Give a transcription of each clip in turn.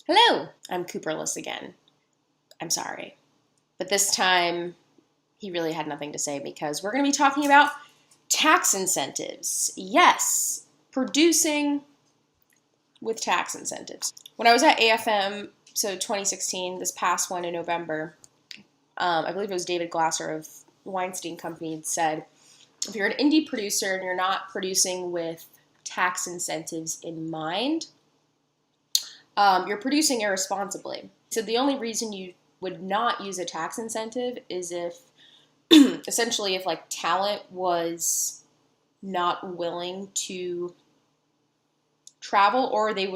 Hello, I'm Cooperless again. I'm sorry. But this time, he really had nothing to say because we're going to be talking about tax incentives. Yes, producing with tax incentives. When I was at AFM, so 2016, this past one in November, I believe it was David Glasser of Weinstein Company said, if you're an indie producer and you're not producing with tax incentives in mind, you're producing irresponsibly. So the only reason you would not use a tax incentive is if essentially if like talent was not willing to travel, or they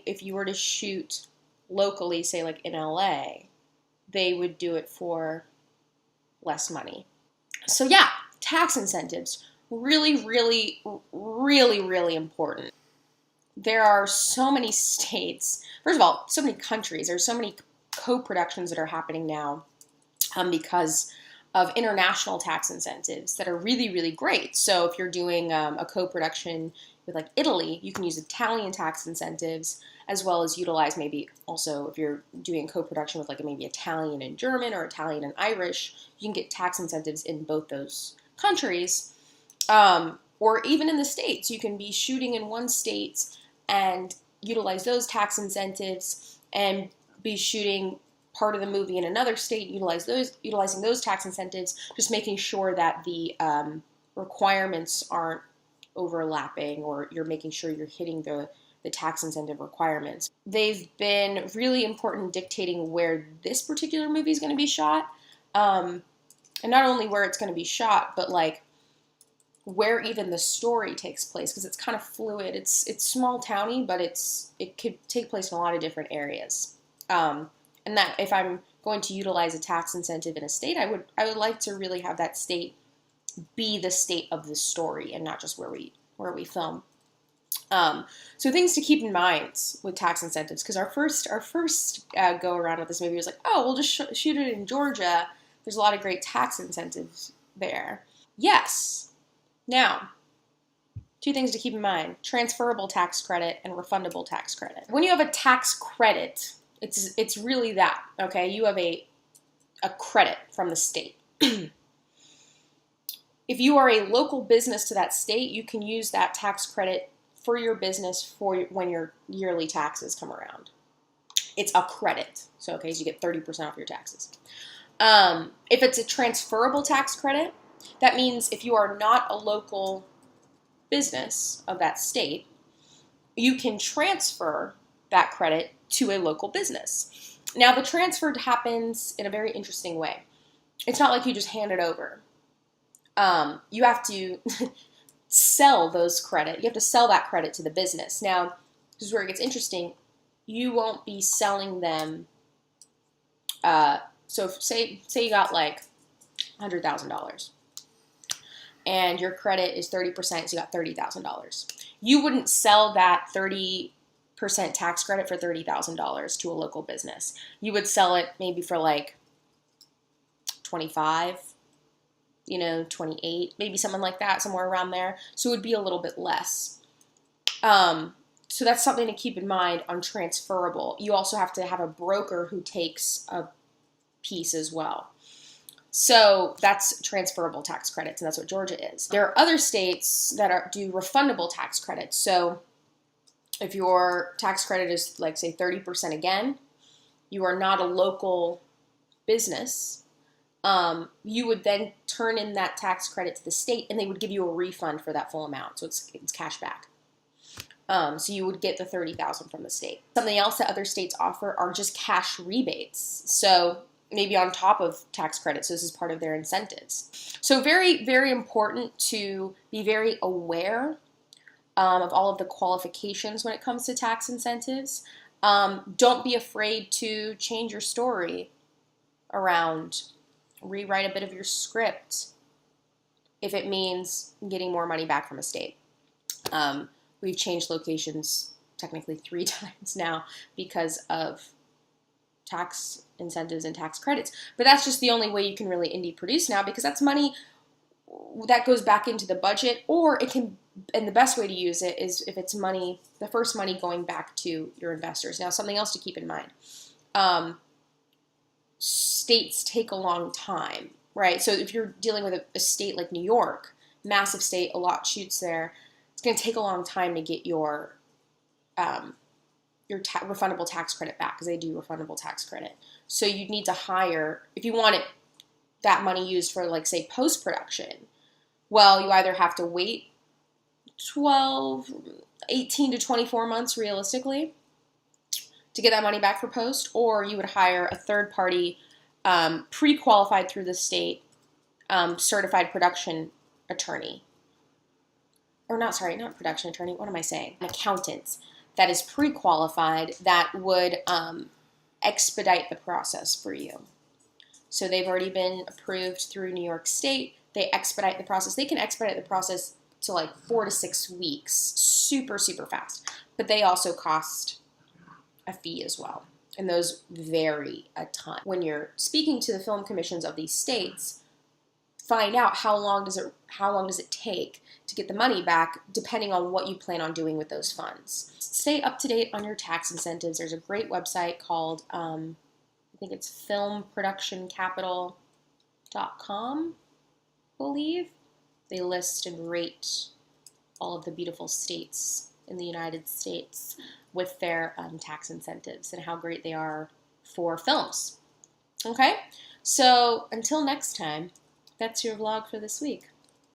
if you were to shoot locally, say like in LA, they would do it for less money. So yeah, tax incentives really really important. There are so many states, first of all, so many countries, there's so many co-productions that are happening now because of international tax incentives that are really great. So if you're doing a co-production with like Italy, you can use Italian tax incentives as well as utilize maybe also if you're doing co-production with like maybe Italian and German or Italian and Irish, you can get tax incentives in both those countries. Or even in the States, you can be shooting in one state and utilize those tax incentives and be shooting part of the movie in another state, utilizing those tax incentives, just making sure that the requirements aren't overlapping, or you're making sure you're hitting the tax incentive requirements. They've been really important in dictating where this particular movie is going to be shot, and not only where it's going to be shot, but like where even the story takes place, because it's kind of fluid. It's small towny, but it could take place in a lot of different areas. And that if I'm going to utilize a tax incentive in a state, I would like to really have that state be the state of the story and not just where we film. So things to keep in mind with tax incentives, because our first go around with this movie was like, oh, we'll just shoot it in Georgia. There's a lot of great tax incentives there. Yes. Now, two things to keep in mind: transferable tax credit and refundable tax credit. When you have a tax credit, it's really that, okay? You have a credit from the state. If you are a local business to that state, you can use that tax credit for your business for when your yearly taxes come around. It's a credit. So, okay, so you get 30% off your taxes. If it's a transferable tax credit, that means if you are not a local business of that state, you can transfer that credit to a local business. Now, the transfer happens in a very interesting way. It's not like you just hand it over. You have to sell those credit. You have to sell that credit to the business. Now, this is where it gets interesting. You won't be selling them. So say you got like $100,000. And your credit is 30%, so you got $30,000. You wouldn't sell that 30% tax credit for $30,000 to a local business. You would sell it maybe for like 25, 28, maybe something like that, somewhere around there. So it would be a little bit less. So that's something to keep in mind on transferable. You also have to have a broker who takes a piece as well. So that's transferable tax credits, and that's what Georgia is. There are other states that do refundable tax credits. So if your tax credit is like, say, 30% again, you are not a local business, you would then turn in that tax credit to the state, and they would give you a refund for that full amount. So it's cash back. So you would get the $30,000 from the state. Something else that other states offer are just cash rebates. So maybe on top of tax credits, so this is part of their incentives. So very important to be very aware of all of the qualifications when it comes to tax incentives. Don't be afraid to change your story around, rewrite a bit of your script if it means getting more money back from a state. We've changed locations technically 3 times now because of tax incentives and tax credits. But that's just the only way you can really indie produce now, because that's money that goes back into the budget, or it can, and the best way to use it is if it's money, the first money going back to your investors. Now, something else to keep in mind. States take a long time, right? So if you're dealing with a state like New York, massive state, a lot shoots there, it's going to take a long time to get your refundable tax credit back, because they do refundable tax credit. So you'd need to hire, if you want that money used for, like, say, post-production, well, you either have to wait 18 to 24 months realistically to get that money back for post, or you would hire a third party, pre-qualified through the state, certified production attorney. Or not production attorney, what am I saying? An accountant that is pre-qualified that would expedite the process for you. So they've already been approved through New York State. They expedite the process. They can expedite the process to like 4 to 6 weeks, super, super fast. But they also cost a fee as well. And those vary a ton. When you're speaking to the film commissions of these states, find out how long does it take to get the money back, depending on what you plan on doing with those funds. Stay up to date on your tax incentives. There's a great website called, I think it's filmproductioncapital.com, I believe. They list and rate all of the beautiful states in the United States with their tax incentives and how great they are for films. Okay? So until next time, that's your vlog for this week.